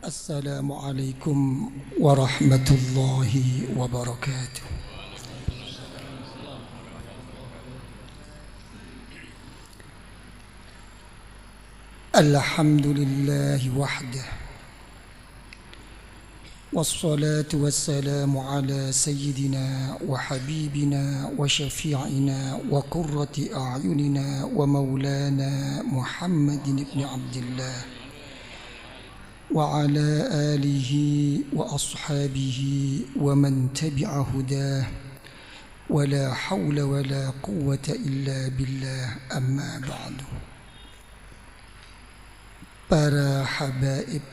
Assalamualaikum warahmatullahi wabarakatuh. Alhamdulillahi wahdah, wassalatu wassalamu ala sayyidina wa habibina wa syafi'ina wa qurrati a'yunina wa maulana Muhammadin ibn Abdillah وعلى آله وأصحابه ومن تبع هداه ولا حول ولا قوة إلا بالله أما بعد. Para habaib,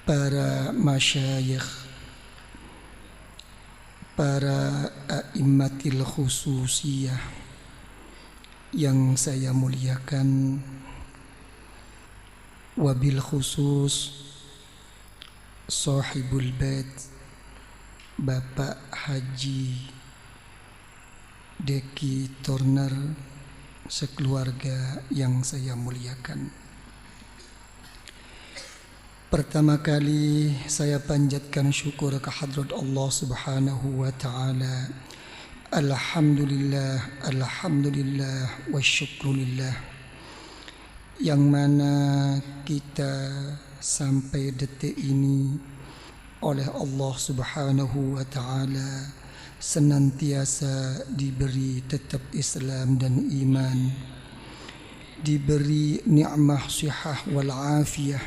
para masyayikh, para a'immatil khususiyah yang saya muliakan, wabil khusus sahibul bait Bapak Haji Deki Turner sekeluarga yang saya muliakan. Pertama kali saya panjatkan syukur kehadrat Allah Subhanahu wa taala. Alhamdulillah, alhamdulillah wa syukrulillah, yang mana kita sampai detik ini oleh Allah Subhanahu wa taala senantiasa diberi tetap Islam dan iman, diberi nikmah sihah wal afiyah,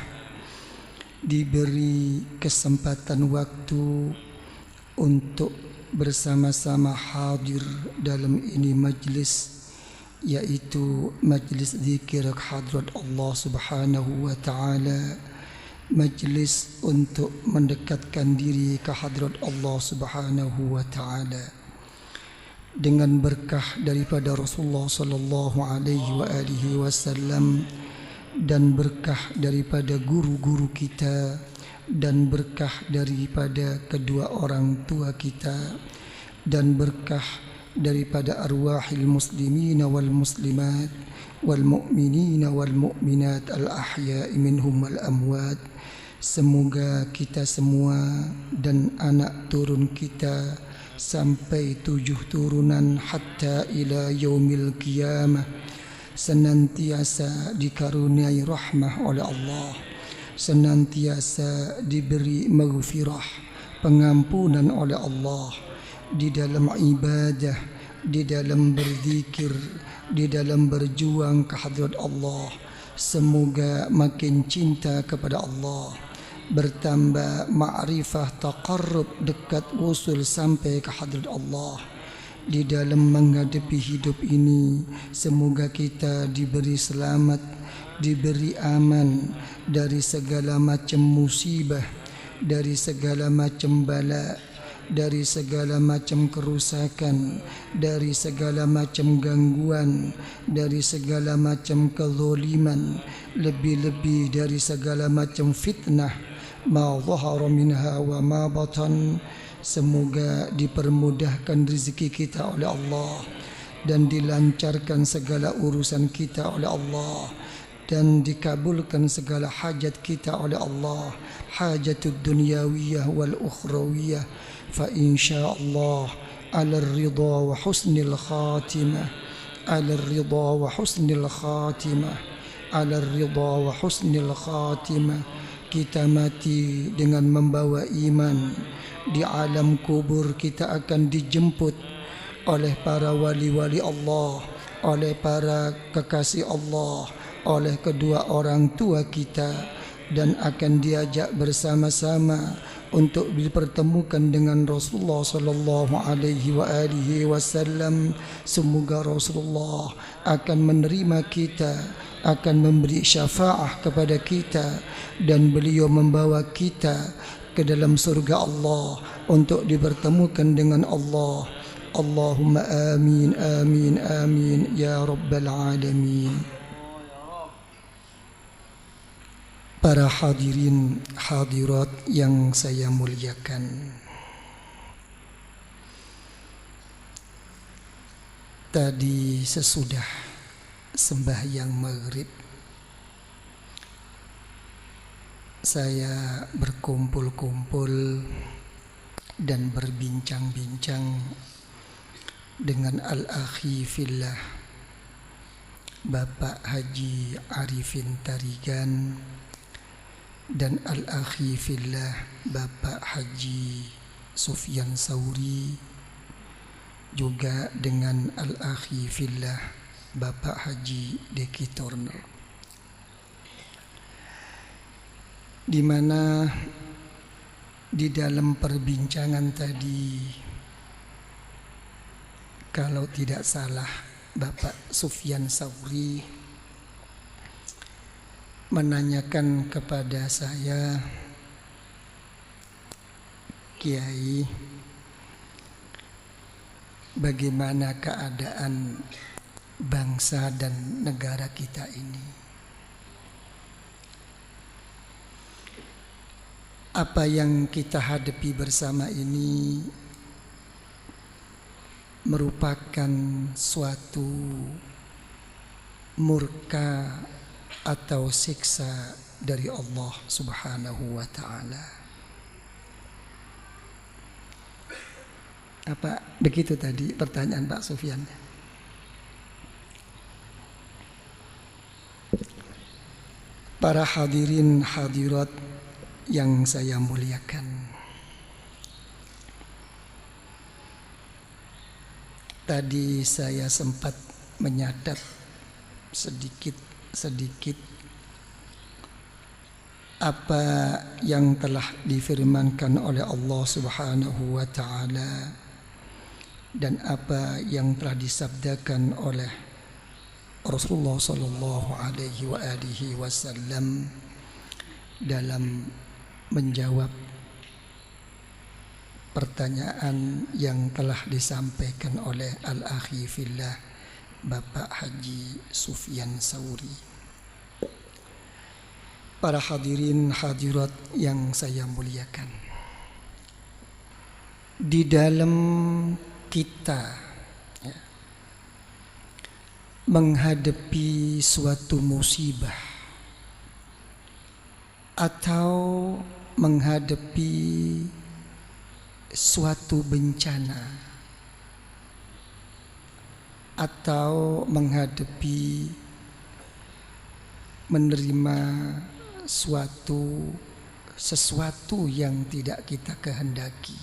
diberi kesempatan waktu untuk bersama-sama hadir dalam ini majlis, yaitu majlis zikir hadrat Allah Subhanahu wa taala, majlis untuk mendekatkan diri ke hadrat Allah Subhanahu wa taala dengan berkah daripada Rasulullah sallallahu alaihi wasallam, dan berkah daripada guru-guru kita, dan berkah daripada kedua orang tua kita, dan berkah daripada arwahil muslimina wal muslimat wal mu'minina wal mu'minat al ahya'i minhum wal amwat. Semoga kita semua dan anak turun kita sampai 7 turunan hatta ila yaumil qiyamah senantiasa dikaruniai rahmah oleh Allah, senantiasa diberi maghfirah, pengampunan oleh Allah di dalam ibadah, di dalam berzikir, di dalam berjuang ke hadirat Allah. Semoga makin cinta kepada Allah, bertambah ma'rifah, taqarrub, dekat usul sampai ke hadirat Allah. Di dalam menghadapi hidup ini, semoga kita diberi selamat, diberi aman dari segala macam musibah, dari segala macam bala, dari segala macam kerusakan, dari segala macam gangguan, dari segala macam kezaliman, lebih-lebih dari segala macam fitnah, ma zahara minha wa ma batan. Semoga dipermudahkan rezeki kita oleh Allah, dan dilancarkan segala urusan kita oleh Allah, dan dikabulkan segala hajat kita oleh Allah, hajatud dunyawiyah wal ukhrawiyah. Fa insyaallah ala ridha wa husnil khatimah, ala ridha wa husnil khatimah, ala ridha wa husnil khatimah. Kita mati dengan membawa iman. Di alam kubur kita akan dijemput oleh para wali-wali Allah, oleh para kekasih Allah, oleh kedua orang tua kita, dan akan diajak bersama-sama untuk dipertemukan dengan Rasulullah sallallahu alaihi wasallam. Semoga Rasulullah akan menerima kita, akan memberi syafaah kepada kita, dan beliau membawa kita ke dalam surga Allah untuk dipertemukan dengan Allah. Allahumma amin amin amin ya rabbal alamin. Para hadirin hadirat yang saya muliakan, tadi sesudah sembahyang maghrib saya berkumpul-kumpul dan berbincang-bincang dengan Al-Akhi Fillah Bapak Haji Arifin Tarigan dan Al-Akhi Fillah Bapak Haji Sufyan Sauri, juga dengan Al-Akhi Fillah Bapak Haji Deki Turner, di mana di dalam perbincangan tadi, kalau tidak salah, Bapak Sufyan Sauri menanyakan kepada saya, Kiai, bagaimana keadaan bangsa dan negara kita ini? Apa yang kita hadapi bersama ini merupakan suatu murka atau siksa dari Allah Subhanahu wa ta'ala. Apa begitu tadi pertanyaan Pak Sufyan? Para hadirin hadirat yang saya muliakan, tadi saya sempat menyadat sedikit apa yang telah difirmankan oleh Allah Subhanahu wa ta'ala dan apa yang telah disabdakan oleh Rasulullah sallallahu alaihi wa alihi wasallam dalam menjawab pertanyaan yang telah disampaikan oleh Al-Akhi Fillah Bapak Haji Sufyan Sauri. Para hadirin hadirat yang saya muliakan, di dalam kita menghadapi suatu musibah atau menghadapi suatu bencana atau menghadapi menerima sesuatu yang tidak kita kehendaki,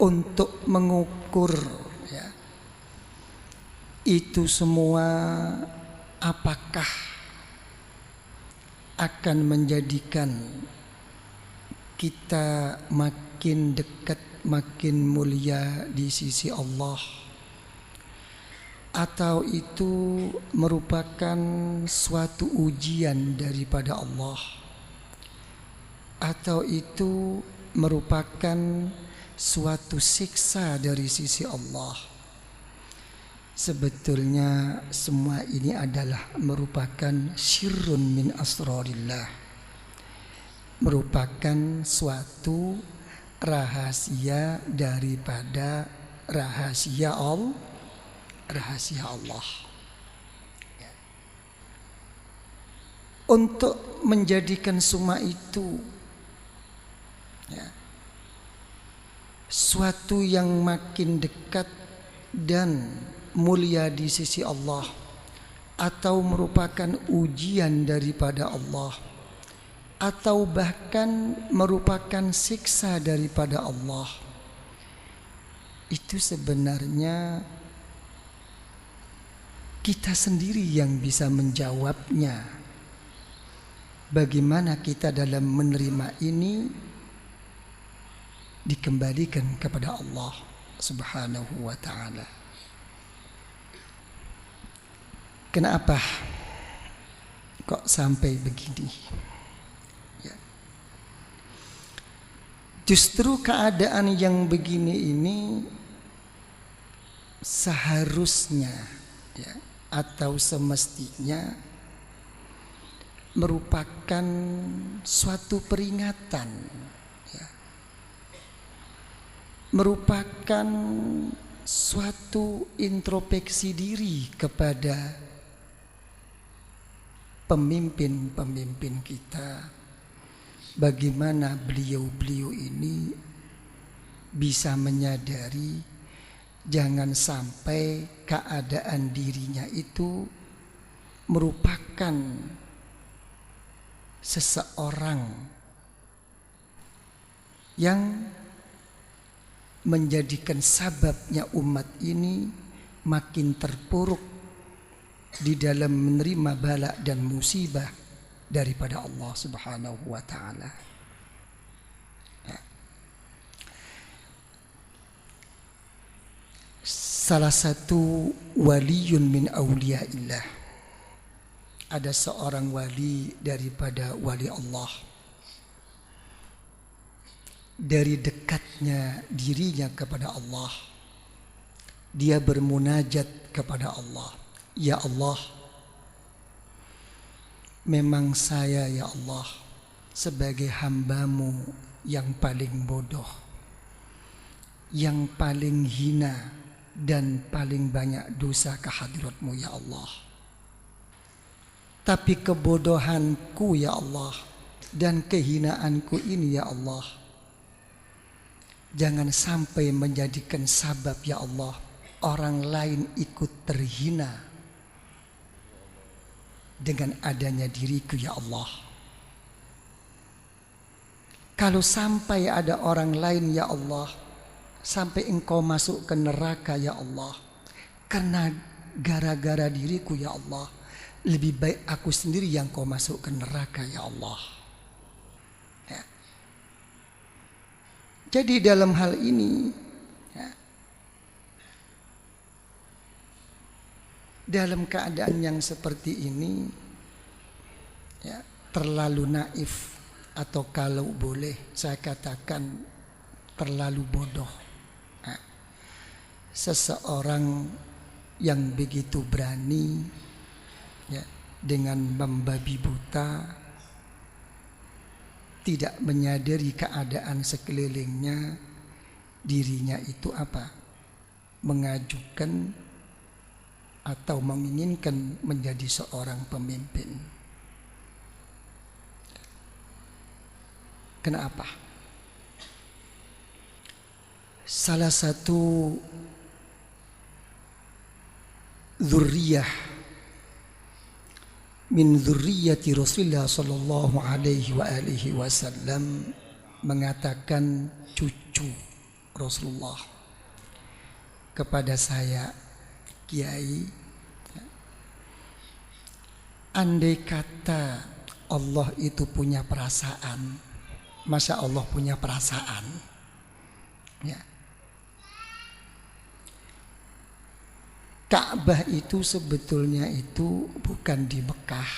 untuk mengukur itu semua apakah akan menjadikan kita makin dekat, makin mulia di sisi Allah, atau itu merupakan suatu ujian daripada Allah, atau itu merupakan suatu siksa dari sisi Allah. Sebetulnya semua ini adalah merupakan syirrun min asrarillah, merupakan suatu rahasia daripada rahasia Allah. Untuk menjadikan semua itu suatu yang makin dekat dan mulia di sisi Allah, atau merupakan ujian daripada Allah, atau bahkan merupakan siksa daripada Allah, itu sebenarnya kita sendiri yang bisa menjawabnya. Bagaimana kita dalam menerima ini dikembalikan kepada Allah Subhanahu wa ta'ala. Kenapa kok sampai begini? Justru keadaan yang begini ini seharusnya atau semestinya merupakan suatu peringatan, merupakan suatu introspeksi diri kepada pemimpin-pemimpin kita, bagaimana beliau-beliau ini bisa menyadari jangan sampai keadaan dirinya itu merupakan seseorang yang menjadikan sababnya umat ini makin terpuruk di dalam menerima bala dan musibah daripada Allah Subhanahu wa taala. Salah satu waliyun min awliyaillah, ada seorang wali daripada wali Allah. Dari dekatnya dirinya kepada Allah, dia bermunajat kepada Allah. Ya Allah, memang saya ya Allah sebagai hamba-Mu yang paling bodoh, yang paling hina dan paling banyak dosa ke hadirat-Mu ya Allah. Tapi kebodohanku ya Allah dan kehinaanku ini ya Allah, jangan sampai menjadikan sabab ya Allah orang lain ikut terhina dengan adanya diriku ya Allah. Kalau sampai ada orang lain ya Allah, sampai Engkau masuk ke neraka ya Allah, karena gara-gara diriku ya Allah, lebih baik aku sendiri yang Kau masuk ke neraka ya Allah. Ya. Jadi dalam hal ini ya, dalam keadaan yang seperti ini ya, terlalu naif, atau kalau boleh saya katakan terlalu bodoh. Nah, seseorang yang begitu berani ya, dengan membabi buta, tidak menyadari keadaan sekelilingnya, dirinya itu apa? Mengajukan atau menginginkan menjadi seorang pemimpin. Kenapa? Salah satu dzurriyyah min dzurriyyati Rasulullah sallallahu alaihi wa alihi wasallam mengatakan, cucu Rasulullah kepada saya, Kiai, andai kata Allah itu punya perasaan, masa Allah punya perasaan? Ya. Ka'bah itu sebetulnya itu bukan di Mekah,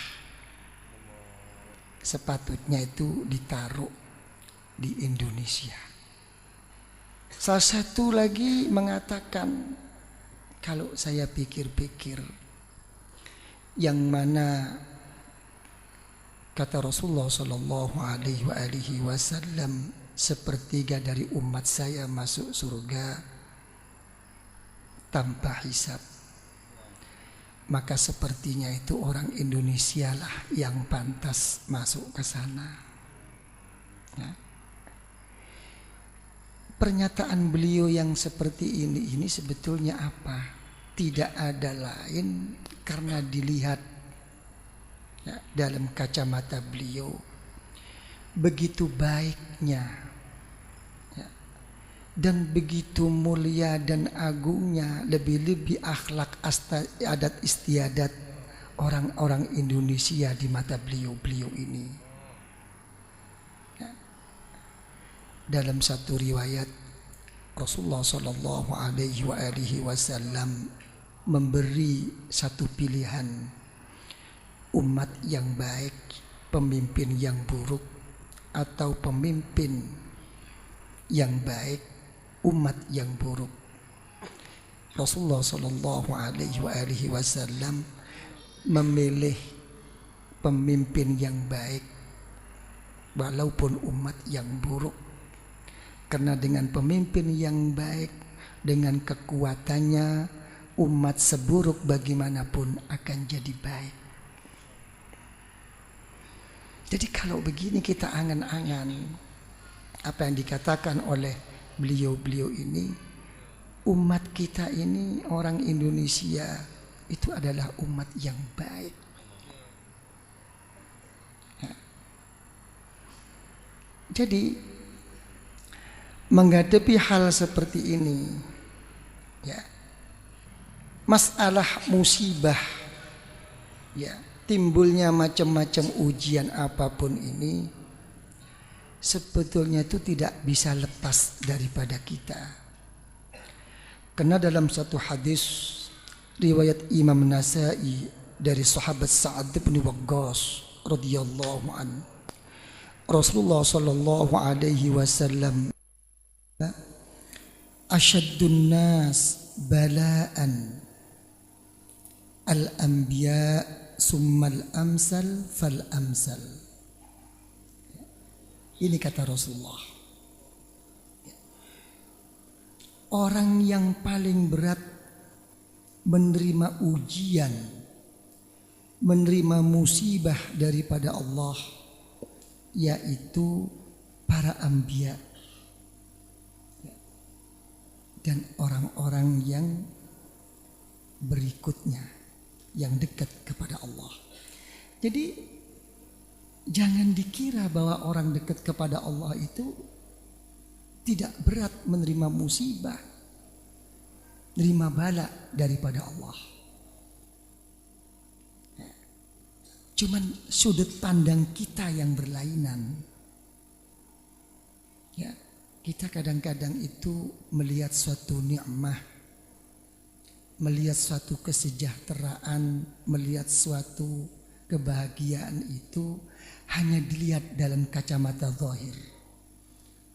sepatutnya itu ditaruh di Indonesia. Salah satu lagi mengatakan, kalau saya pikir-pikir, yang mana kata Rasulullah sallallahu alaihi wasallam, sepertiga dari umat saya masuk surga tanpa hisab, maka sepertinya itu orang Indonesia lah yang pantas masuk ke sana. Ya. Pernyataan beliau yang seperti ini sebetulnya apa? Tidak ada lain karena dilihat ya, dalam kacamata beliau begitu baiknya ya, dan begitu mulia dan agungnya, lebih-lebih akhlak adat istiadat orang-orang Indonesia di mata beliau ini. Ya. Dalam satu riwayat, Rasulullah sallallahu alaihi wasallam memberi satu pilihan, umat yang baik, pemimpin yang buruk, atau pemimpin yang baik, umat yang buruk. Rasulullah sallallahu alaihi wasallam memilih pemimpin yang baik walaupun umat yang buruk. Karena dengan pemimpin yang baik, dengan kekuatannya, umat seburuk bagaimanapun akan jadi baik. Jadi kalau begini kita angan-angan apa yang dikatakan oleh beliau-beliau ini, umat kita ini, orang Indonesia itu adalah umat yang baik. Jadi menghadapi hal seperti ini, ya, masalah musibah, ya, timbulnya macam-macam ujian apapun ini, sebetulnya itu tidak bisa lepas daripada kita. Karena dalam satu hadis riwayat Imam Nasa'i dari sahabat Sa'ad bin Waqqas radhiyallahu anhu, Rasulullah sallallahu alaihi wasallam, asyaddun nas bala'an al-anbiya summal amsal fal amsal. Ini kata Rasulullah, orang yang paling berat menerima ujian, menerima musibah daripada Allah, yaitu para anbiya dan orang-orang yang berikutnya, yang dekat kepada Allah. Jadi jangan dikira bahwa orang dekat kepada Allah itu tidak berat menerima musibah, menerima bala daripada Allah. Cuman sudut pandang kita yang berlainan. Ya, kita kadang-kadang itu melihat suatu nikmah, melihat suatu kesejahteraan, melihat suatu kebahagiaan itu hanya dilihat dalam kacamata zahir.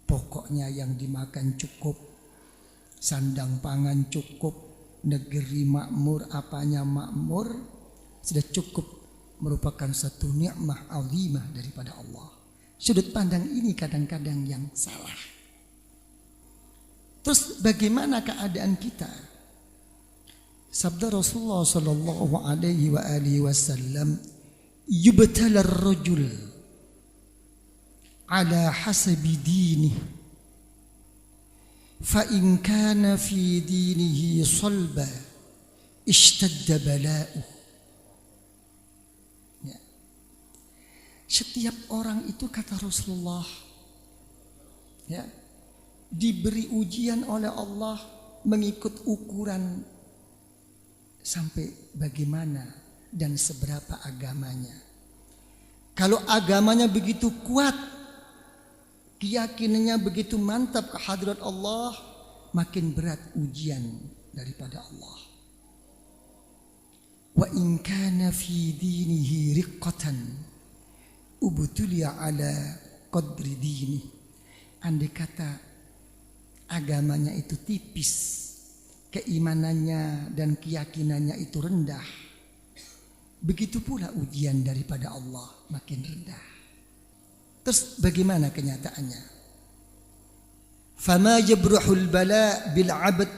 Pokoknya yang dimakan cukup, sandang pangan cukup, negeri makmur, apanya makmur, sudah cukup, merupakan satu nikmah azimah daripada Allah. Sudut pandang ini kadang-kadang yang salah. Terus bagaimana keadaan kita? Sabda Rasulullah sallallahu alaihi wa alihi wasallam, yubtala ar-rajul ala hasabi dinihi, fa in kana fi dinihi salba ishtadda bala'uh. Setiap orang itu, kata Rasulullah, ya, diberi ujian oleh Allah mengikut ukuran sampai bagaimana dan seberapa agamanya. Kalau agamanya begitu kuat, keyakinannya begitu mantap ke hadirat Allah, makin berat ujian daripada Allah. Wa in kana fi dinihi riqqatan ubtuliya ala qadri dini. Andai kata agamanya itu tipis, keimanannya dan keyakinannya itu rendah, begitu pula ujian daripada Allah makin rendah. Terus bagaimana kenyataannya? Fama yabrahul bala bil 'abd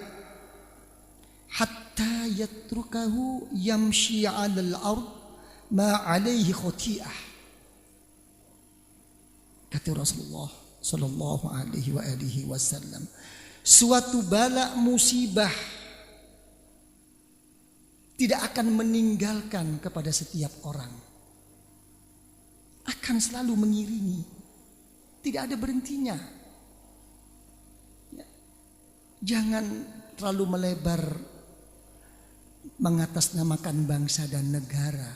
hatta yatrukahu yamshi 'alal ard ma 'alaihi khati'ah. Kata Rasulullah sallallahu alaihi wa alihi wasallam, suatu bala musibah tidak akan meninggalkan kepada setiap orang, akan selalu mengiringi, tidak ada berhentinya. Ya. Jangan terlalu melebar mengatasnamakan bangsa dan negara.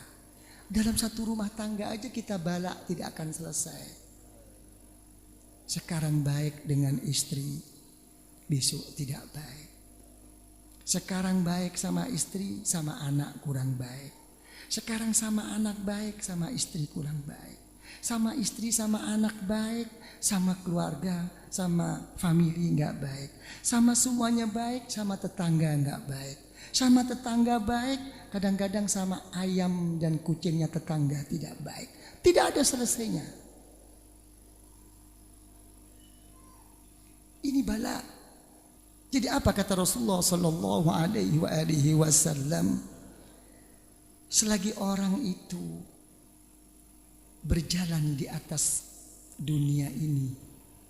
Dalam satu rumah tangga aja kita bala tidak akan selesai. Sekarang baik dengan istri, besok tidak baik. Sekarang baik sama istri, sama anak kurang baik. Sekarang sama anak baik, sama istri kurang baik. Sama istri, sama anak baik, sama keluarga, sama family nggak baik. Sama semuanya baik, sama tetangga nggak baik. Sama tetangga baik, kadang-kadang sama ayam dan kucingnya tetangga tidak baik. Tidak ada selesainya. Ini bala. Jadi apa kata Rasulullah sallallahu alaihi wasallam? Selagi orang itu berjalan di atas dunia ini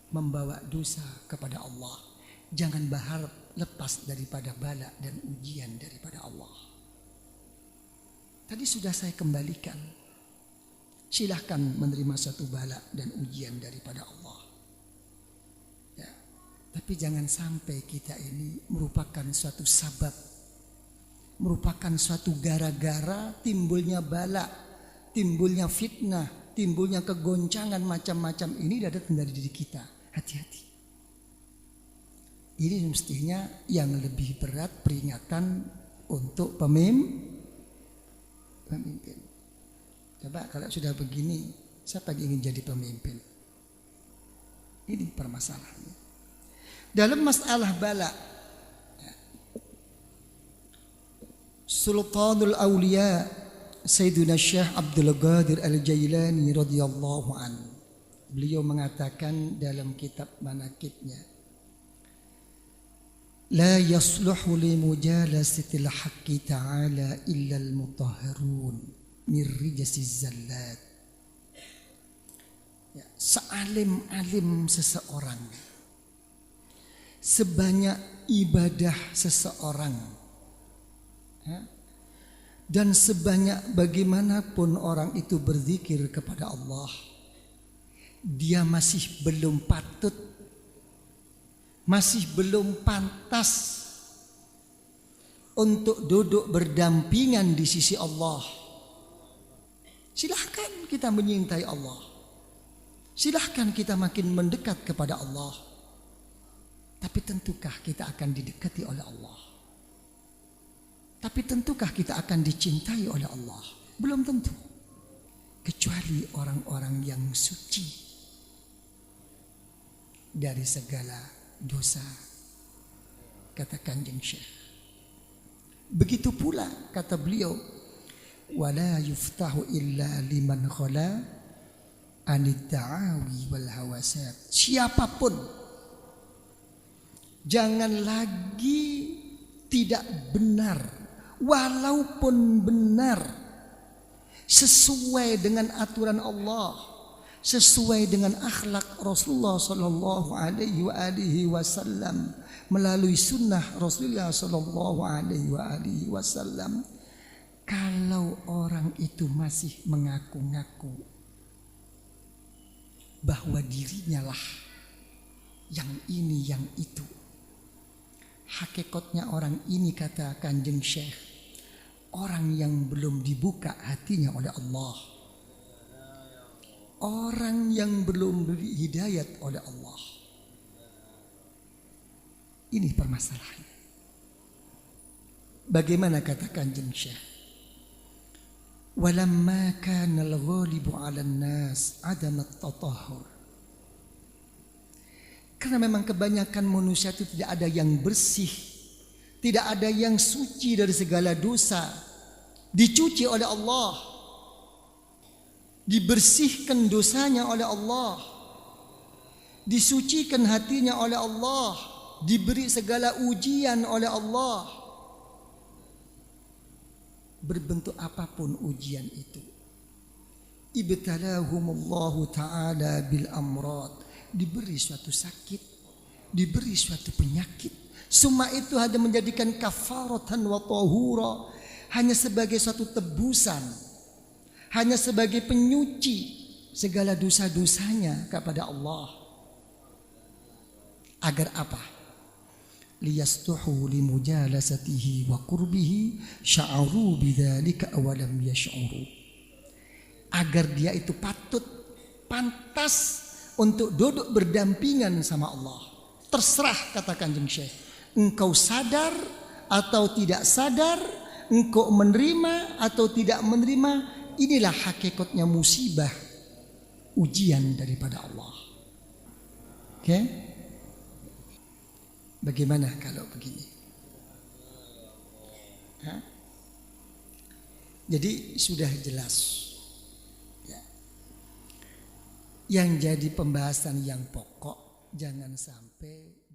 membawa dosa kepada Allah. Jangan berharap lepas daripada bala dan ujian daripada Allah. Tadi sudah saya kembalikan. Silahkan menerima satu bala dan ujian daripada Allah. Ya. Tapi jangan sampai kita ini merupakan suatu sabab, merupakan suatu gara-gara timbulnya bala, timbulnya fitnah, timbulnya kegoncangan macam-macam ini datang dari diri kita. Hati-hati. Ini mestinya yang lebih berat peringatan untuk pemimpin. Coba kalau sudah begini, siapa yang ingin jadi pemimpin? Ini permasalahannya. Dalam masalah bala, Sultanul Aulia Sayyidina Syekh Abdul Qadir Al-Jailani radhiyallahu anhu, beliau mengatakan dalam kitab manaqibnya, la yasluhu li mujalasatil haqqi ta'ala illa al-mutahharun min rijasiz zallat. Ya, sealim-alim seseorang, sebanyak ibadah seseorang, ya, dan sebanyak bagaimanapun orang itu berzikir kepada Allah, dia masih belum patut, masih belum pantas untuk duduk berdampingan di sisi Allah. Silahkan kita menyintai Allah, silahkan kita makin mendekat kepada Allah, tapi tentukah kita akan didekati oleh Allah? Tapi tentukah kita akan dicintai oleh Allah? Belum tentu. Kecuali orang-orang yang suci dari segala dosa, kata Kanjeng Syekh. Begitu pula kata beliau, wala yuftahu illa liman khala anid ta'awi wal hawasat. Siapapun jangan lagi tidak benar, walaupun benar sesuai dengan aturan Allah, sesuai dengan akhlak Rasulullah sallallahu alaihi wasallam, melalui sunnah Rasulullah sallallahu alaihi wasallam. Kalau orang itu masih mengaku-ngaku bahwa dirinya lah yang ini yang itu, hakikatnya orang ini, kata Kanjeng Syekh, orang yang belum dibuka hatinya oleh Allah, orang yang belum diberi hidayat oleh Allah. Ini permasalahannya. Bagaimana kata Kanjeng Syekh? Walamma kana al-ghalibu 'ala an-nas 'adam at-tatahhur. Karena memang kebanyakan manusia itu tidak ada yang bersih, tidak ada yang suci dari segala dosa, dicuci oleh Allah, dibersihkan dosanya oleh Allah, disucikan hatinya oleh Allah, diberi segala ujian oleh Allah. Berbentuk apapun ujian itu, ibtalahumullahu ta'ala bil amrad, diberi suatu sakit, diberi suatu penyakit. Semua itu hanya menjadikan kafaratan wa tahura, hanya sebagai suatu tebusan, hanya sebagai penyuci segala dosa-dosanya kepada Allah. Agar apa? Liyastuhu limujalasatihi wa qurbihi sya'aru bidzalika awalam yash'uru. Agar dia itu patut, pantas untuk duduk berdampingan sama Allah. Terserah, kata Kanjeng Syekh, engkau sadar atau tidak sadar, engkau menerima atau tidak menerima, inilah hakikatnya musibah, ujian daripada Allah. Oke? Bagaimana kalau begini? Hah? Jadi sudah jelas ya. Yang jadi pembahasan yang pokok, jangan sampai